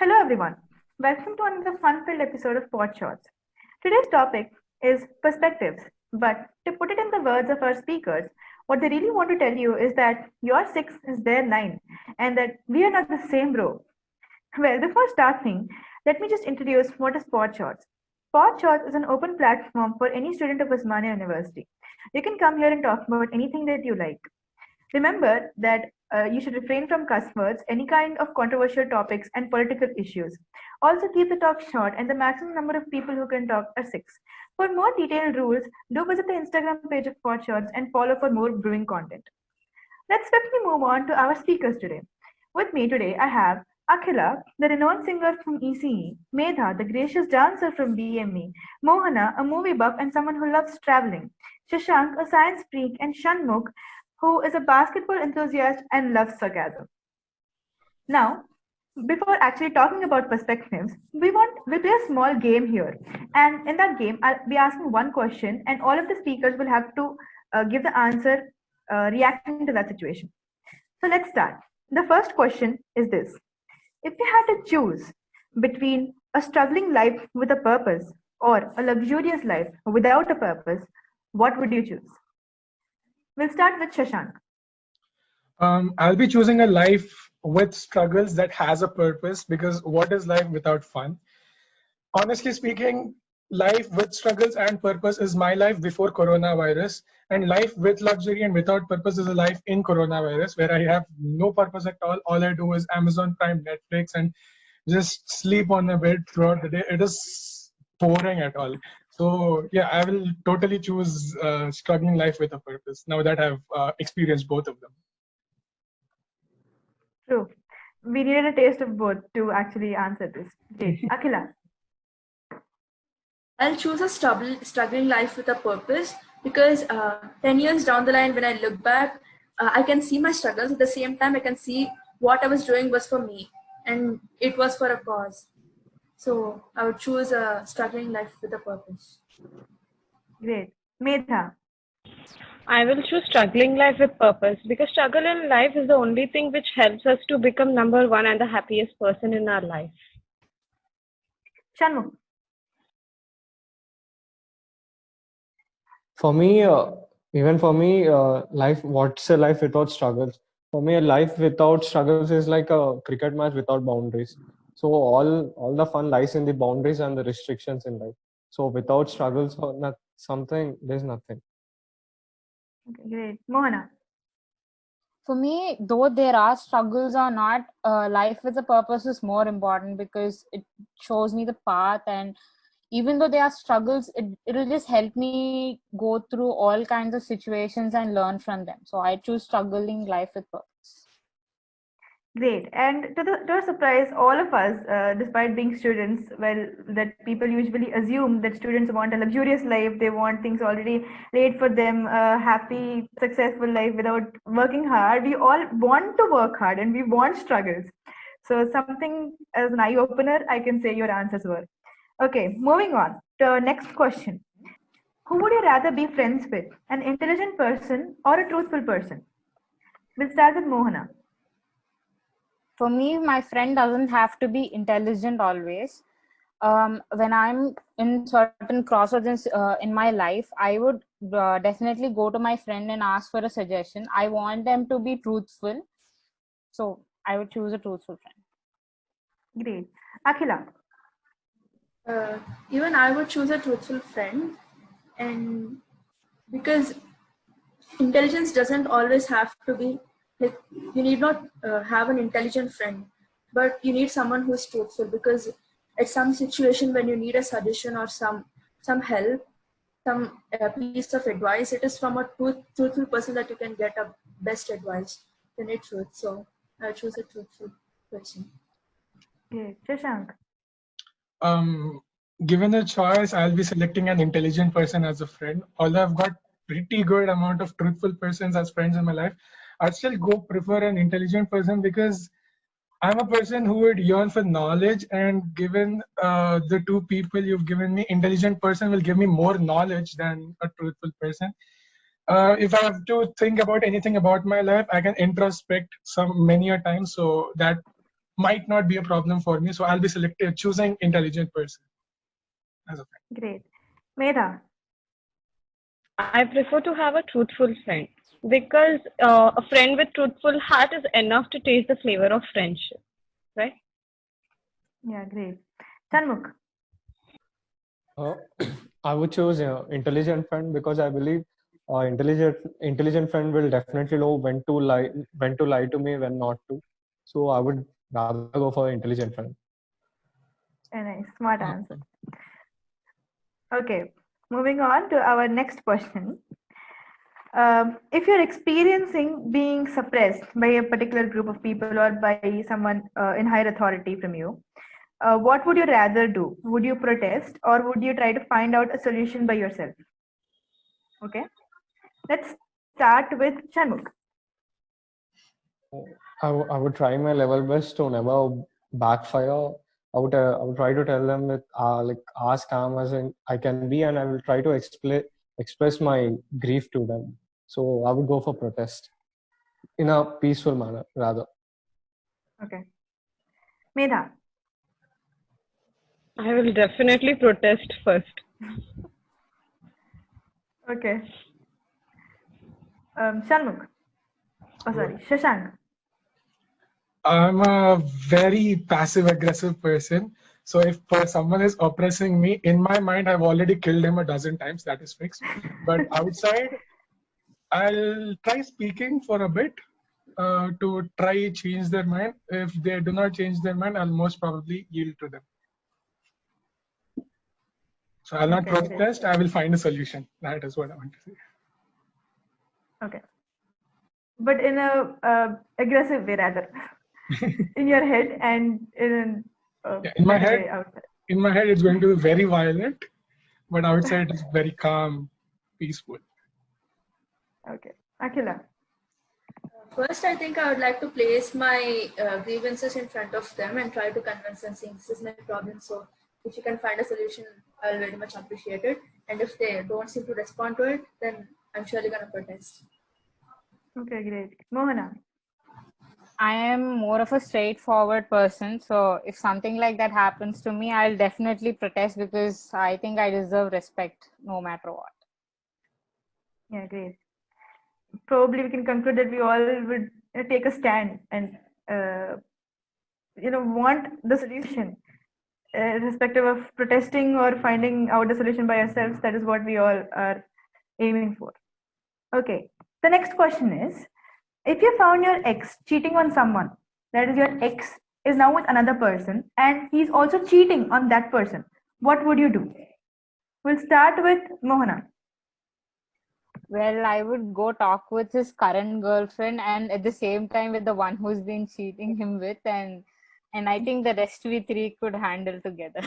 Hello everyone. Welcome to another fun-filled episode of Pod Shots. Today's topic is perspectives, but to put it in the words of our speakers, what they really want to tell you is that your six is their nine, and that we are not the same row. Well, before starting, let me just introduce what is Pod Shots. Pod Shots is an open platform for any student of Osmania University. You can come here and talk about anything that you like. Remember that you should refrain from cuss words, any kind of controversial topics, and political issues. Also, keep the talk short, and the maximum number of people who can talk are six. For more detailed rules, do visit the Instagram page of Podshots and follow for more brewing content. Let's swiftly move on to our speakers today. With me today, I have Akhila, the renowned singer from ECE, Medha, the gracious dancer from BME, Mohana, a movie buff and someone who loves traveling, Shashank, a science freak, and Shanmukh, who is a basketball enthusiast and loves sarcasm. Now, before actually talking about perspectives, we play a small game here, and in that game, I'll be asking one question, and all of the speakers will have to give the answer reacting to that situation. So let's start. The first question is this: if you had to choose between a struggling life with a purpose or a luxurious life without a purpose, what would you choose? We'll start with Shashank. I'll be choosing a life with struggles that has a purpose because what is life without fun? Honestly speaking, life with struggles and purpose is my life before coronavirus, and life with luxury and without purpose is a life in coronavirus where I have no purpose at all. All I do is Amazon Prime, Netflix, and just sleep on the bed throughout the day. It is boring at all. So yeah, I will totally choose struggling life with a purpose now that I've experienced both of them. True. We needed a taste of both to actually answer this. Great. Akila. I'll choose a struggling life with a purpose because 10 years down the line, when I look back, I can see my struggles. At the same time, I can see what I was doing was for me and it was for a cause. So I would choose a struggling life with a purpose. Great. Medha. I will choose struggling life with purpose because struggle in life is the only thing which helps us to become number one and the happiest person in our life. Shanmukh. For me, even for me, life. What's a life without struggles? For me, a life without struggles is like a cricket match without boundaries. So all the fun lies in the boundaries and the restrictions in life. So without struggles or not, something, there's nothing. Okay, great. Mohana. For me, though there are struggles or not, life with a purpose is more important because it shows me the path. And even though there are struggles, it'll just help me go through all kinds of situations and learn from them. So I choose struggling life with purpose. Great. And to our surprise, all of us, despite being students, well, that people usually assume that students want a luxurious life, they want things already laid for them, a happy, successful life without working hard. We all want to work hard and we want struggles. So, something as an eye opener, I can say your answers were. Okay, moving on to our next question. Who would you rather be friends with, an intelligent person or a truthful person? We'll start with Mohana. For me, my friend doesn't have to be intelligent always. When I'm in certain crossroads in my life, I would definitely go to my friend and ask for a suggestion. I want them to be truthful. So I would choose a truthful friend. Great. Akhila. Even I would choose a truthful friend, and because intelligence doesn't always have to be like you need not have an intelligent friend, but you need someone who is truthful because at some situation when you need a suggestion or some help, some piece of advice, it is from a truthful person that you can get a best advice. You need truth, so I choose a truthful person. Great. Shashank. Given a choice, I'll be selecting an intelligent person as a friend. Although I've got pretty good amount of truthful persons as friends in my life, I'd still go prefer an intelligent person because I'm a person who would yearn for knowledge, and given the two people you've given me, intelligent person will give me more knowledge than a truthful person. If I have to think about anything about my life, I can introspect some many a time, so that might not be a problem for me. So I'll be choosing intelligent person as a friend. Great. Medha. I prefer to have a truthful friend because a friend with truthful heart is enough to taste the flavor of friendship, right? Yeah, great. Shanmukh. Uh, I would choose intelligent friend because I believe intelligent friend will definitely know when to lie to me, when not to. So I would rather go for intelligent friend. Nice, smart answer. Okay, moving on to our next question. If you're experiencing being suppressed by a particular group of people or by someone in higher authority from you, what would you rather do? Would you protest or would you try to find out a solution by yourself? Okay, let's start with Shanmukh. I would try my level best to never backfire. I would try to tell them with like as calm as I can be, and I will try to express my grief to them. So I would go for protest in a peaceful manner rather. Okay, Medha. I will definitely protest first. Okay, Shanmukh. Oh, sorry, Shashank. I'm a very passive aggressive person. So if someone is oppressing me, in my mind, I've already killed him a dozen times. That is fixed. But outside, I'll try speaking for a bit to try change their mind. If they do not change their mind, I'll most probably yield to them. So I'll not Okay, protest. I will find a solution. That is what I want to say. Okay, but in a aggressive way rather, in your head and in Yeah, in my better head, way outside. in my head, it's going to be very violent, but outside it's very calm, peaceful. Okay, Akhila. First, I think I would like to place my grievances in front of them and try to convince them, saying this is my problem. So, if you can find a solution, I'll very much appreciate it. And if they don't seem to respond to it, then I'm surely going to protest. Okay, great. Mohana. I am more of a straightforward person. So if something like that happens to me, I'll definitely protest because I think I deserve respect no matter what. Yeah, great. Probably we can conclude that we all would take a stand and want the solution, irrespective of protesting or finding out the solution by ourselves. That is what we all are aiming for. Okay. The next question is: if you found your ex cheating on someone, that is, your ex is now with another person, and he's also cheating on that person, what would you do? We'll start with Mohana. Well, I would go talk with his current girlfriend and at the same time with the one who's been cheating him with, and I think the rest we three could handle together.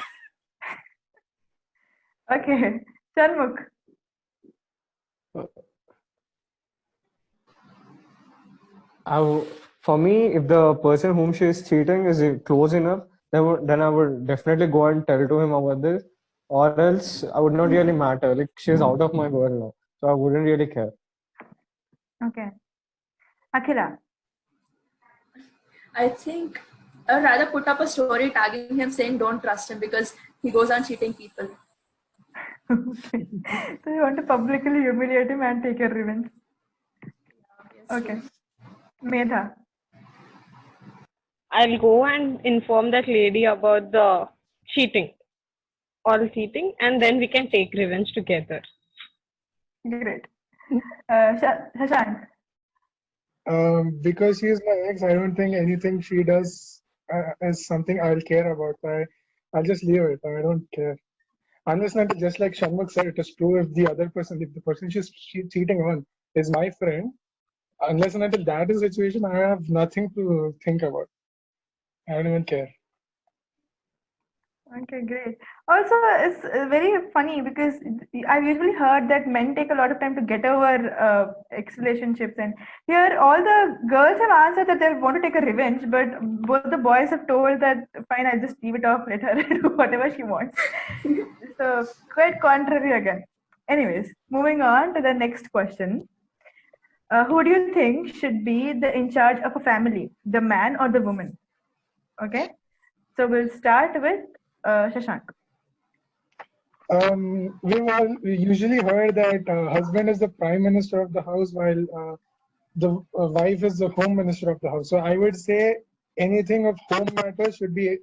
Okay. Shanmukh. For me, if the person whom she is cheating is close enough, then I would definitely go and tell to him about this, or else I would not really matter. Like she's out of my world now, so I wouldn't really care. Okay. Akhila. I think I would rather put up a story tagging him saying don't trust him because he goes on cheating people. Okay. So you want to publicly humiliate him and take your revenge. Okay. Medha. I'll go and inform that lady about the cheating, all cheating, and then we can take revenge together. Great. Shashank. Because she is my ex, I don't think anything she does is something I'll care about. I'll just leave it. I don't care. Unless not, just like Shanmukh said, it is true if the person she's cheating on is my friend, unless and until that is the situation, I have nothing to think about. I don't even care. Okay, great. Also, it's very funny because I've usually heard that men take a lot of time to get over ex relationships, and here all the girls have answered that they want to take a revenge, but both the boys have told that fine, I'll just leave it off, let her do whatever she wants. So quite contrary again. Anyways, moving on to the next question. Who do you think should be in charge of a family, the man or the woman? Okay, so we'll start with Shashank. We usually heard that husband is the prime minister of the house, while the wife is the home minister of the house. So I would say anything of home matters should be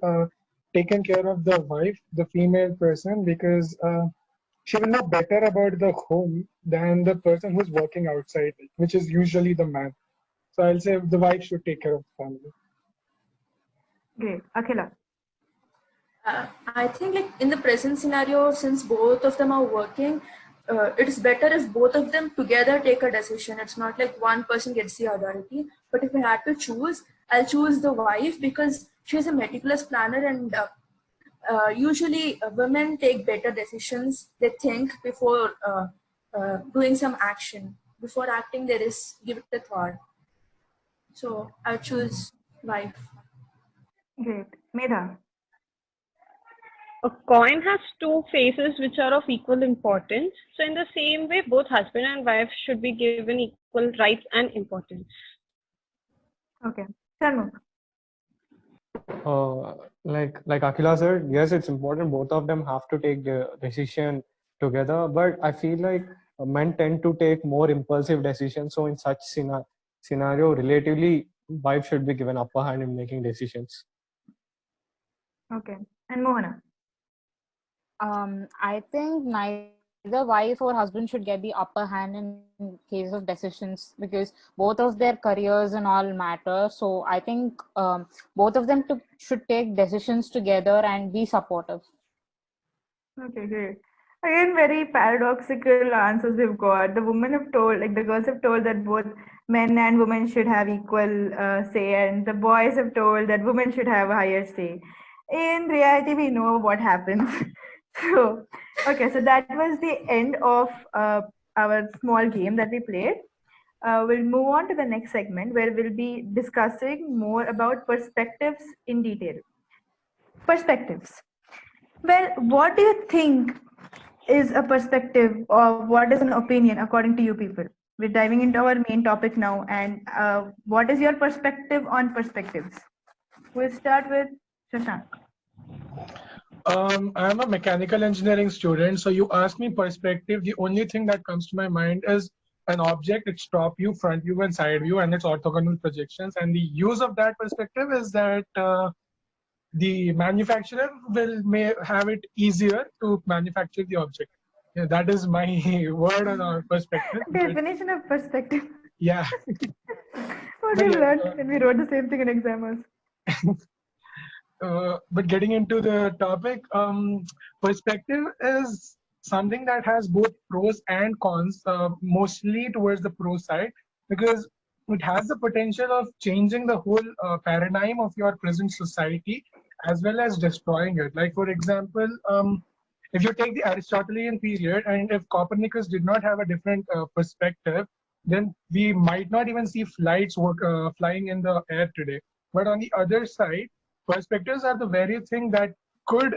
taken care of the wife, the female person, because she will know better about the home than the person who's working outside, which is usually the man. So I'll say the wife should take care of the family. Great. Akhila. I think like in the present scenario, since both of them are working, it is better if both of them together take a decision. It's not like one person gets the authority. But if I had to choose, I'll choose the wife because she's a meticulous planner, and usually women take better decisions. They think before doing some action. Before acting, they just give it a thought. So I choose wife. Great. Medha. A coin has two faces which are of equal importance. So in the same way, both husband and wife should be given equal rights and importance. Okay. Sharmukh. Like Akila said, yes, it's important. Both of them have to take the decision together. But I feel like men tend to take more impulsive decisions. So in such scenario, relatively, wife should be given upper hand in making decisions. Okay. And Mohana. I think neither wife or husband should get the upper hand in case of decisions because both of their careers and all matter. So I think both of them should take decisions together and be supportive. Okay, great. Again, very paradoxical answers we've got. The women have told, like the girls have told that both men and women should have equal say, and the boys have told that women should have a higher say. In reality, we know what happens. So, okay, so that was the end of our small game that we played. We'll move on to the next segment where we'll be discussing more about perspectives in detail. Perspectives. Well, what do you think is a perspective or what is an opinion according to you people? We're diving into our main topic now. And what is your perspective on perspectives? We'll start with Shashank. I'm a mechanical engineering student, so you ask me perspective. The only thing that comes to my mind is an object, its top view, front view, and side view, and its orthogonal projections. And the use of that perspective is that the manufacturer may have it easier to manufacture the object. Yeah, that is my word on our perspective. Definition of perspective. Yeah. What we learned when we wrote the same thing in exams. But getting into the topic, perspective is something that has both pros and cons, mostly towards the pro side, because it has the potential of changing the whole paradigm of your present society as well as destroying it. Like, for example, if you take the Aristotelian period, and if Copernicus did not have a different perspective, then we might not even see flights flying in the air today. But on the other side, perspectives are the very thing that could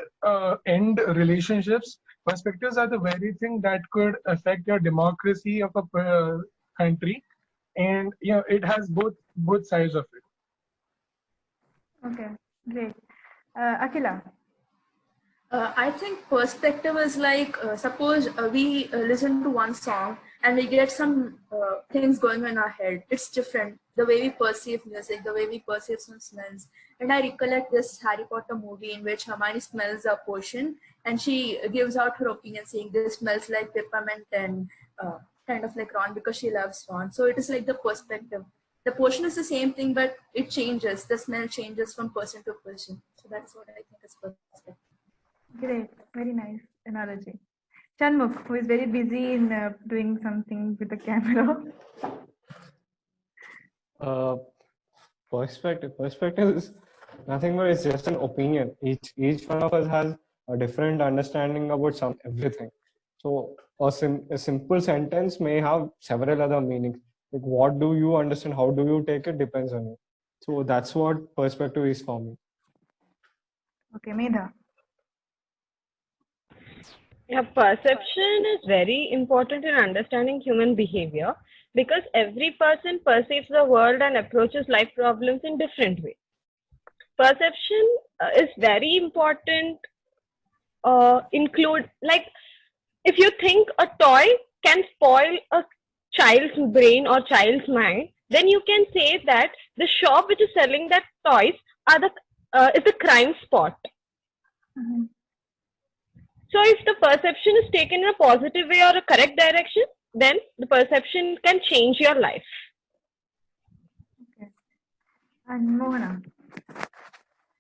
end relationships. Perspectives are the very thing that could affect your democracy of a country, and it has both sides of it. Okay, great. Akila. I think perspective is like, suppose we listen to one song and we get some things going on in our head. It's different, the way we perceive music, the way we perceive some smells. And I recollect this Harry Potter movie in which Hermione smells a potion and she gives out her opinion saying this smells like peppermint and kind of like Ron because she loves Ron. So it is like the perspective. The potion is the same thing, but it changes. The smell changes from person to person. So that's what I think is perspective. Great, very nice analogy. Shanmukh, who is very busy in doing something with the camera. Perspective is nothing but it's just an opinion. Each one of us has a different understanding about everything. So a simple sentence may have several other meanings. Like what do you understand? How do you take it? Depends on you. So that's what perspective is for me. Okay, Medha. Yeah, perception is very important in understanding human behavior because every person perceives the world and approaches life problems in different ways. perception is very important. Include, like, if you think a toy can spoil a child's brain or child's mind, then you can say that the shop which is selling that toys is the crime spot. Mhm. So if the perception is taken in a positive way or a correct direction, then the perception can change your life. Okay. And Mohana.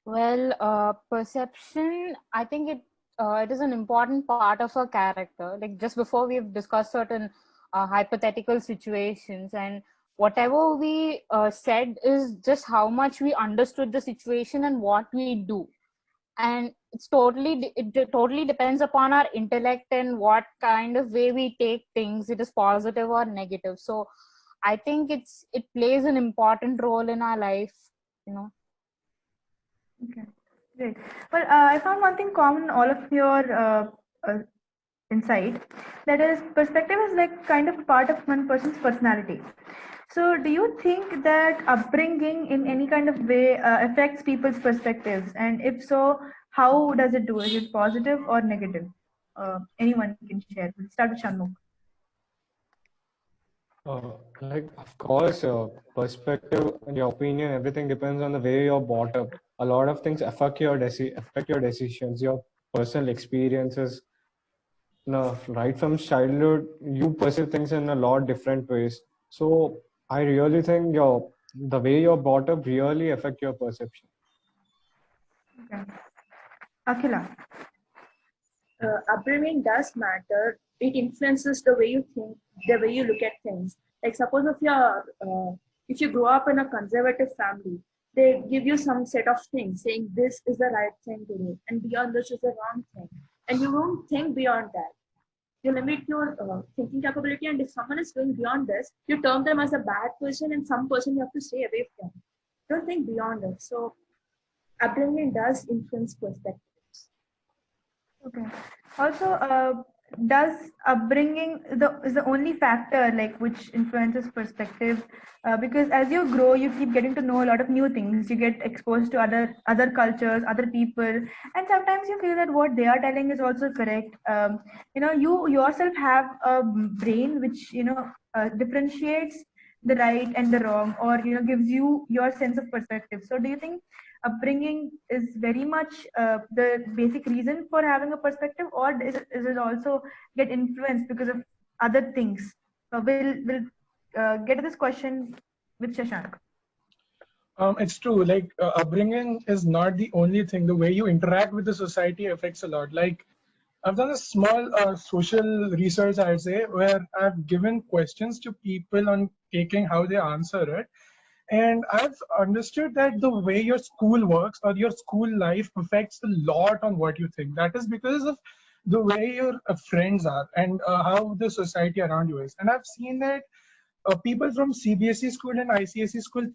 Well, perception, I think it is an important part of a character. Like just before we've discussed certain hypothetical situations, and whatever we said is just how much we understood the situation and what we do. And it totally depends upon our intellect and what kind of way we take things. It is positive or negative. So I think it plays an important role in our life, you know. Okay, great. Well, I found one thing common in all of your uh, insight, that is, perspective is like kind of a part of one person's personality. So, do you think that upbringing in any kind of way affects people's perspectives? And if so, how does it do? Is it positive or negative? Anyone can share. We'll start with Shanmugh. Like, of course, perspective and your opinion, everything depends on the way you're brought up. A lot of things affect affect your decisions, your personal experiences. No, right from childhood, you perceive things in a lot different ways. So I really think the way you're brought up really affect your perception. Okay. Akhila. Upbringing does matter. It influences the way you think, the way you look at things. Like suppose if you grow up in a conservative family, they give you some set of things saying this is the right thing to do and beyond this is the wrong thing, and you don't think beyond that. You limit your thinking capability, and if someone is going beyond this, you term them as a bad person and some person you have to stay away from. Don't think beyond it. So upbringing does influence perspective. Okay. Also, does upbringing is the only factor like which influences perspective? Because as you grow, you keep getting to know a lot of new things. You get exposed to other cultures, other people, and sometimes you feel that what they are telling is also correct. You yourself have a brain which differentiates the right and the wrong, or gives you your sense of perspective. So, do you think upbringing is very much the basic reason for having a perspective, or is it also get influenced because of other things? We'll get to this question with Shashank. It's true. Like, upbringing is not the only thing. The way you interact with the society affects a lot. Like, I've done a small social research, I'd say, where I've given questions to people on taking how they answer it. And I've understood that the way your school works or your school life affects a lot on what you think. That is because of the way your friends are and how the society around you is. And I've seen that people from CBSE school and ICSE school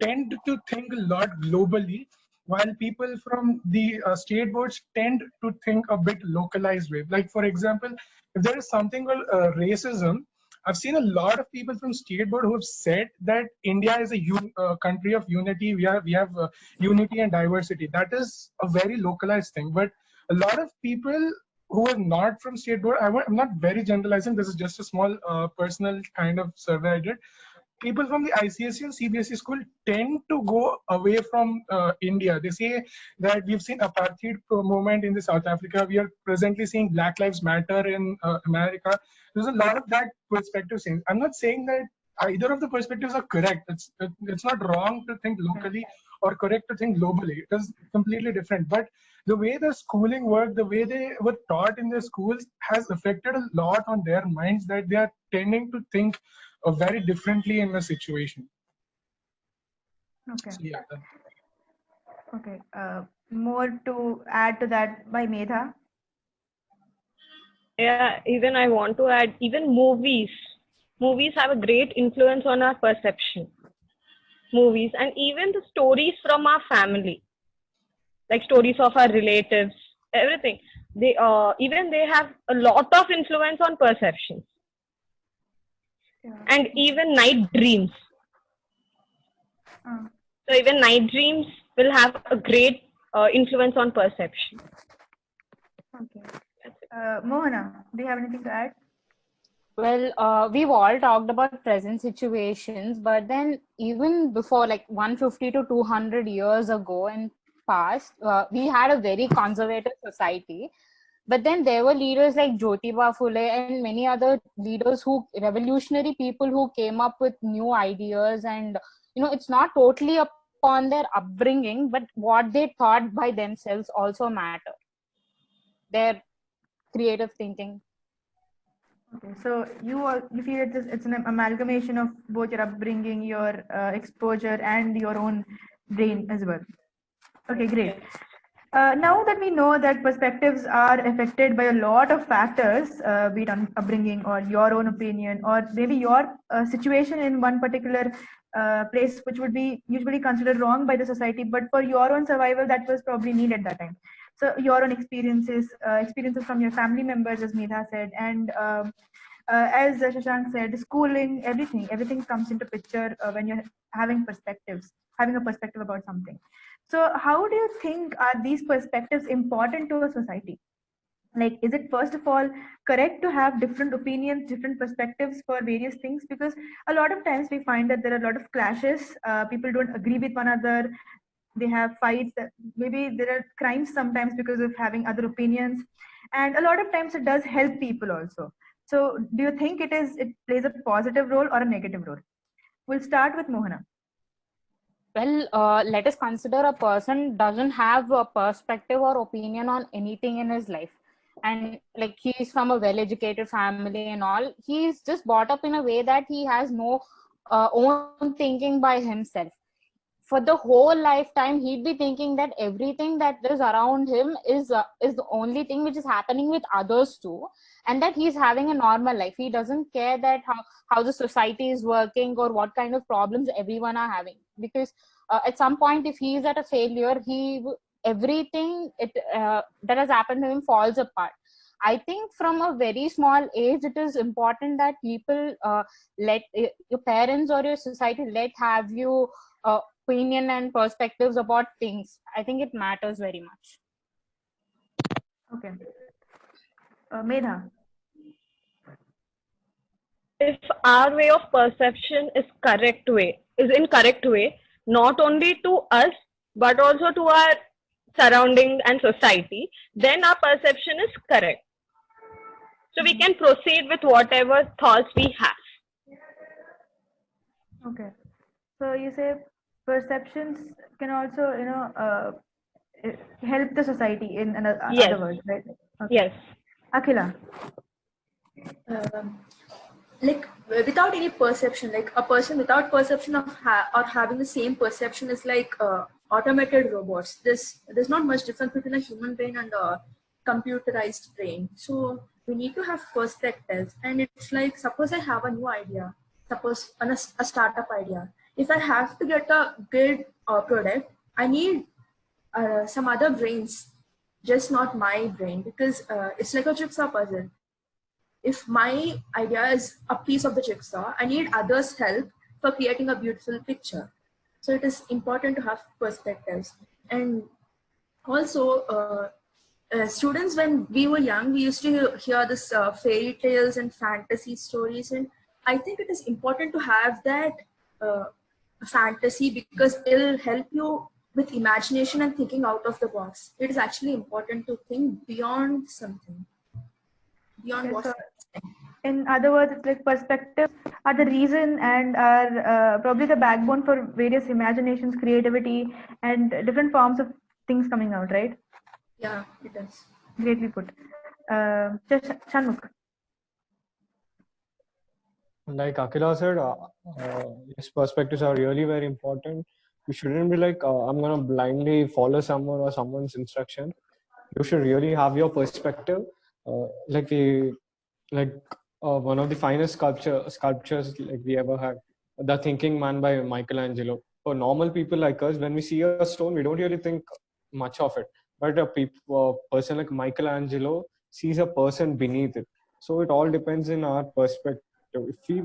tend to think a lot globally, while people from the state boards tend to think a bit localized way. Like, for example, if there is something called racism, I've seen a lot of people from state board who have said that India is a country of unity. We have unity and diversity. That is a very localized thing. But a lot of people who are not from state board, I'm not very generalizing. This is just a small personal kind of survey I did. People from the ICSE and CBSE school tend to go away from India. They say that we've seen apartheid movement in the South Africa. We are presently seeing Black Lives Matter in America. There's a lot of that perspective change. I'm not saying that either of the perspectives are correct. It's not wrong to think locally or correct to think globally. It is completely different. But the way the schooling worked, the way they were taught in their schools has affected a lot on their minds, that they are tending to think very differently in a situation. Okay. So, yeah. Okay. More to add to that by Medha. Yeah, even I want to add, even movies. Movies have a great influence on our perception. Movies and even the stories from our family, like stories of our relatives, everything. They have a lot of influence on perceptions. Yeah. And even night dreams. So even night dreams, will have a great influence on perception. Okay. Mohana, do you have anything to add? Well, we've all talked about present situations, but then even before, like 150 to 200 years ago in past, we had a very conservative society. But then there were leaders like Jyotiba Phule and many other leaders who, revolutionary people who came up with new ideas. And, it's not totally upon their upbringing, but what they thought by themselves also matter. Their creative thinking. Okay, so you feel it's an amalgamation of both your upbringing, your exposure, and your own brain as well. Okay, great. Now that we know that perspectives are affected by a lot of factors, be it upbringing or your own opinion, or maybe your situation in one particular place, which would be usually considered wrong by the society, but for your own survival, that was probably needed that time. So your own experiences from your family members, as Medha said, and as Shashank said, schooling, everything comes into picture when you're having a perspective about something. So how do you think are these perspectives important to a society? Like, is it first of all correct to have different opinions, different perspectives for various things? Because a lot of times we find that there are a lot of clashes. People don't agree with one another. They have fights. Maybe there are crimes sometimes because of having other opinions. And a lot of times it does help people also. So do you think it plays a positive role or a negative role? We'll start with Mohana. Well, let us consider a person doesn't have a perspective or opinion on anything in his life. And like he's from a well-educated family and all, he's just brought up in a way that he has no own thinking by himself. For the whole lifetime, he'd be thinking that everything that is around him is the only thing which is happening with others too, and that he's having a normal life. He doesn't care that how the society is working or what kind of problems everyone are having, because at some point if he is at a failure, everything that has happened to him falls apart. I think from a very small age, it is important that people let your parents or your society let have you opinion and perspectives about things. I think it matters very much. Okay. Medha. If our way of perception is in correct way, not only to us but also to our surrounding and society, then our perception is correct. So we can proceed with whatever thoughts we have. Okay. So you say perceptions can also, help the society in Yes. other words, right? Okay. Yes. Akhila. Like without any perception, like a person without perception of or having the same perception is like automated robots. There's not much difference between a human brain and a computerized brain. So we need to have perspectives, and it's like, suppose I have a new idea, suppose a startup idea. If I have to get a good product, I need some other brains, just not my brain, because it's like a jigsaw puzzle. If my idea is a piece of the jigsaw, I need others' help for creating a beautiful picture. So it is important to have perspectives. And also, students, when we were young, we used to hear this fairy tales and fantasy stories. And I think it is important to have that fantasy, because it'll help you with imagination and thinking out of the box. It is actually important to think beyond something, beyond Okay, what's so in other words, it's like perspectives are the reason and are probably the backbone for various imaginations, creativity, and different forms of things coming out, right? Yeah, it is. Greatly put. Shanmukh. Like Akila said, his perspectives are really very important. You shouldn't be like, I'm gonna blindly follow someone or someone's instruction. You should really have your perspective. Like one of the finest sculptures like we ever had, The Thinking Man by Michelangelo. For normal people like us, when we see a stone, we don't really think much of it. But a person like Michelangelo sees a person beneath it. So it all depends in our perspective. If we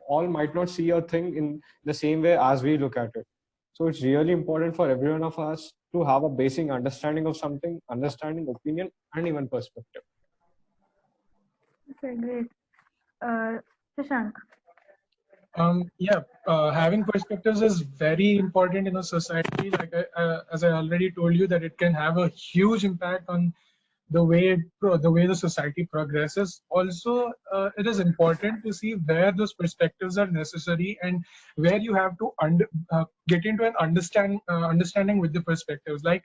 all might not see a thing in the same way as we look at it. So it's really important for every one of us to have a basic understanding of something, understanding, opinion, and even perspective. Okay, great. Shashank. Having perspectives is very important in a society. Like as I already told you, that it can have a huge impact on the way the society progresses. Also, it is important to see where those perspectives are necessary and where you have to get into an understanding with the perspectives. Like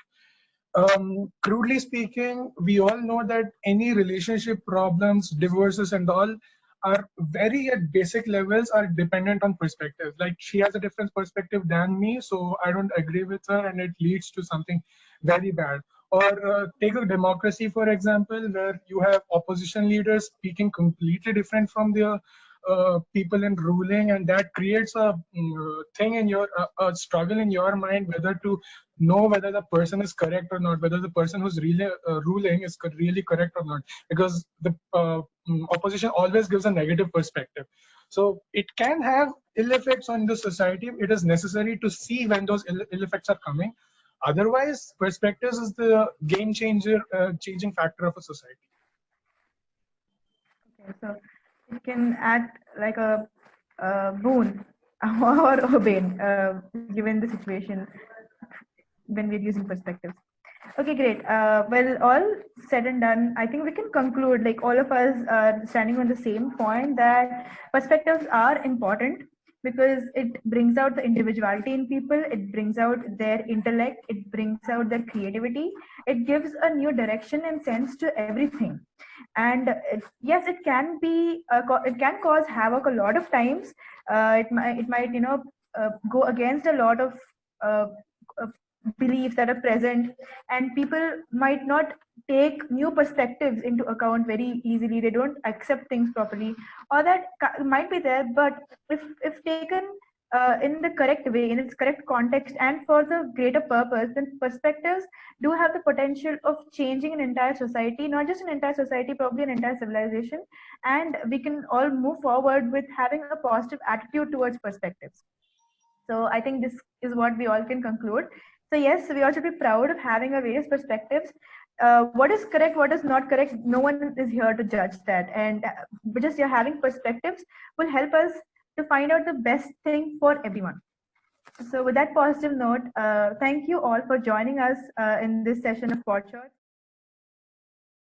crudely speaking, we all know that any relationship problems, divorces, and all are very at basic levels are dependent on perspective. Like she has a different perspective than me, so I don't agree with her, and it leads to something very bad. Or take a democracy, for example, where you have opposition leaders speaking completely different from the people in ruling, and that creates a thing in your a struggle in your mind whether to know whether the person is correct or not, whether the person who's really ruling is really correct or not, because the opposition always gives a negative perspective. So it can have ill effects on the society. It is necessary to see when those ill effects are coming. Otherwise, perspectives is the game changer, changing factor of a society. Okay, so it can act like a boon or a bane, given the situation when we're using perspectives. Okay, great. Well, all said and done, I think we can conclude, like all of us are standing on the same point, that perspectives are important because it brings out the individuality in people, it brings out their intellect, it brings out their creativity, it gives a new direction and sense to everything. And yes, it can be, it can cause havoc a lot of times. It might, go against a lot of uh, uh, beliefs that are present, and people might not take new perspectives into account very easily. They don't accept things properly, or that might be there, but if taken in the correct way, in its correct context, and for the greater purpose, then perspectives do have the potential of changing an entire society, not just an entire society, probably an entire civilization. And we can all move forward with having a positive attitude towards perspectives. So I think this is what we all can conclude. So yes, we all should be proud of having our various perspectives. What is correct, what is not correct, no one is here to judge that. And just your having perspectives will help us to find out the best thing for everyone. So with that positive note, thank you all for joining us in this session of Pod Shots.